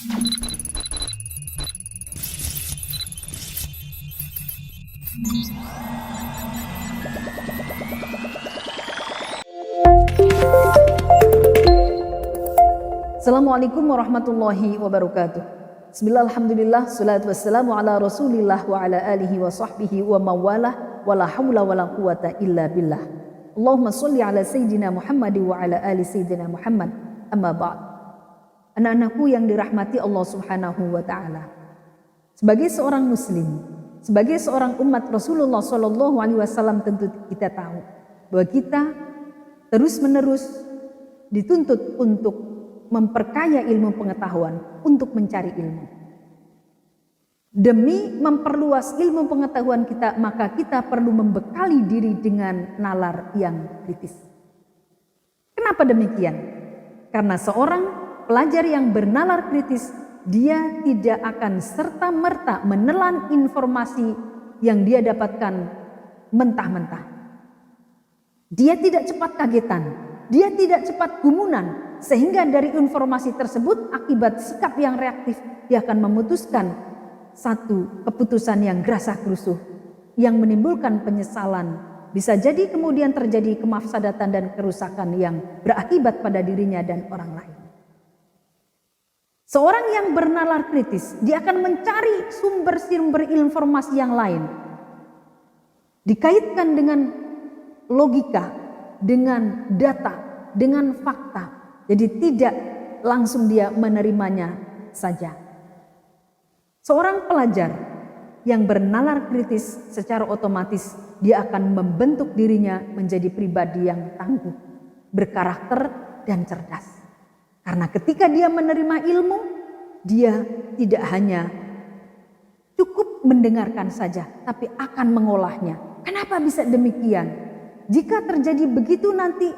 Assalamualaikum warahmatullahi wabarakatuh. Bismillah, alhamdulillah, salatu wassalamu ala rasulillah wa ala alihi wa sahbihi wa mawalah wa la hawla wa la quwata illa billah. Allahumma salli ala Sayyidina Muhammad wa ala ali Sayyidina Muhammad, amma ba'd. Anak-anakku yang dirahmati Allah subhanahu wa ta'ala, sebagai seorang muslim, sebagai seorang umat Rasulullah sallallahu alaihi wasallam, tentu kita tahu bahwa kita terus menerus dituntut untuk memperkaya ilmu pengetahuan, untuk mencari ilmu. Demi memperluas ilmu pengetahuan kita, maka kita perlu membekali diri dengan nalar yang kritis. Kenapa demikian? Karena seorang pelajar yang bernalar kritis, dia tidak akan serta-merta menelan informasi yang dia dapatkan mentah-mentah. Dia tidak cepat kagetan, dia tidak cepat gumunan, sehingga dari informasi tersebut akibat sikap yang reaktif dia akan memutuskan satu keputusan yang gerasa-gerusuh yang menimbulkan penyesalan. Bisa jadi kemudian terjadi kemafsadatan dan kerusakan yang berakibat pada dirinya dan orang lain. Seorang yang bernalar kritis, dia akan mencari sumber-sumber informasi yang lain, dikaitkan dengan logika, dengan data, dengan fakta. Jadi tidak langsung dia menerimanya saja. Seorang pelajar yang bernalar kritis secara otomatis dia akan membentuk dirinya menjadi pribadi yang tangguh, berkarakter dan cerdas. Karena ketika dia menerima ilmu, dia tidak hanya cukup mendengarkan saja, tapi akan mengolahnya. Kenapa bisa demikian? Jika terjadi begitu, nanti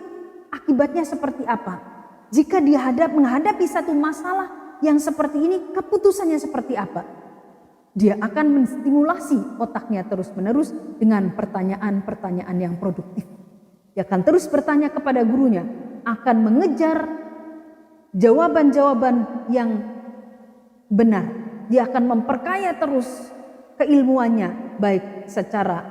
akibatnya seperti apa? Jika dia menghadapi satu masalah yang seperti ini, keputusannya seperti apa? Dia akan menstimulasi otaknya terus-menerus dengan pertanyaan-pertanyaan yang produktif. Dia akan terus bertanya kepada gurunya, akan mengejar jawaban-jawaban yang benar. Dia akan memperkaya terus keilmuannya, baik secara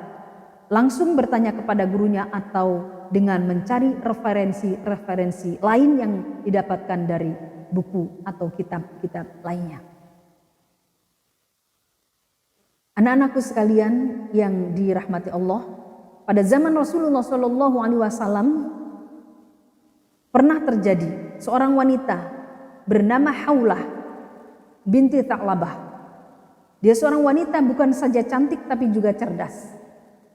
langsung bertanya kepada gurunya atau dengan mencari referensi-referensi lain yang didapatkan dari buku atau kitab-kitab lainnya. Anak-anakku sekalian yang dirahmati Allah, pada zaman Rasulullah Shallallahu Alaihi Wasallam pernah terjadi seorang wanita bernama Haulah binti Tha'labah. Dia seorang wanita bukan saja cantik tapi juga cerdas,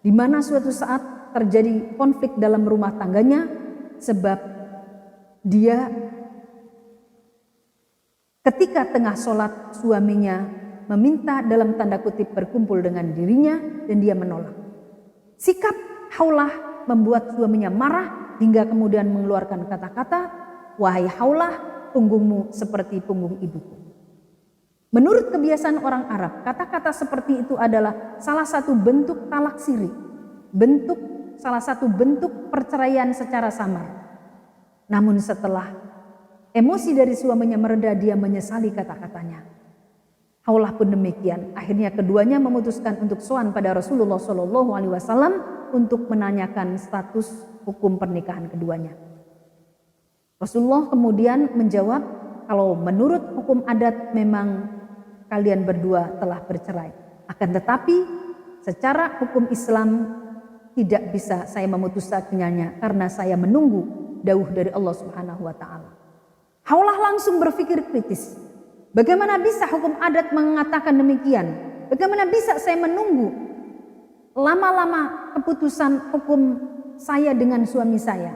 di mana suatu saat terjadi konflik dalam rumah tangganya sebab dia ketika tengah sholat suaminya meminta dalam tanda kutip berkumpul dengan dirinya dan dia menolak. Sikap Haulah membuat suaminya marah hingga kemudian mengeluarkan kata-kata, "Wahai Haulah, punggungmu seperti punggung ibuku." Menurut kebiasaan orang Arab, kata-kata seperti itu adalah salah satu bentuk talak siri, salah satu bentuk perceraian secara samar. Namun setelah emosi dari suaminya mereda, dia menyesali kata-katanya. Haulah pun demikian. Akhirnya keduanya memutuskan untuk sowan pada Rasulullah Shallallahu Alaihi Wasallam untuk menanyakan status hukum pernikahan keduanya. Rasulullah kemudian menjawab, kalau menurut hukum adat memang kalian berdua telah bercerai. Akan tetapi secara hukum Islam tidak bisa saya memutuskannya karena saya menunggu dauh dari Allah Subhanahu wa taala. Haulah langsung berpikir kritis. Bagaimana bisa hukum adat mengatakan demikian? Bagaimana bisa saya menunggu lama-lama keputusan hukum saya dengan suami saya?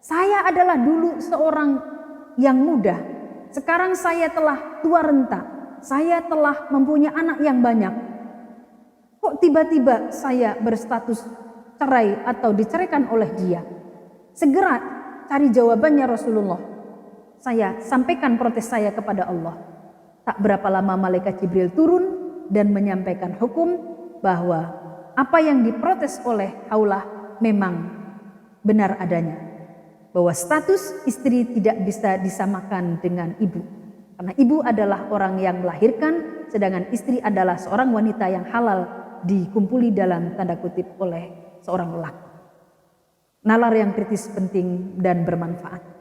Saya adalah dulu seorang yang muda. Sekarang saya telah tua renta. Saya telah mempunyai anak yang banyak. Kok tiba-tiba saya berstatus cerai atau diceraikan oleh dia? Segera cari jawabannya Rasulullah. Saya sampaikan protes saya kepada Allah. Tak berapa lama malaikat Jibril turun dan menyampaikan hukum bahwa apa yang diprotes oleh Haulah memang benar adanya. Bahwa status istri tidak bisa disamakan dengan ibu. Karena ibu adalah orang yang melahirkan, sedangkan istri adalah seorang wanita yang halal dikumpuli dalam tanda kutip oleh seorang lelaki. Nalar yang kritis, penting, dan bermanfaat.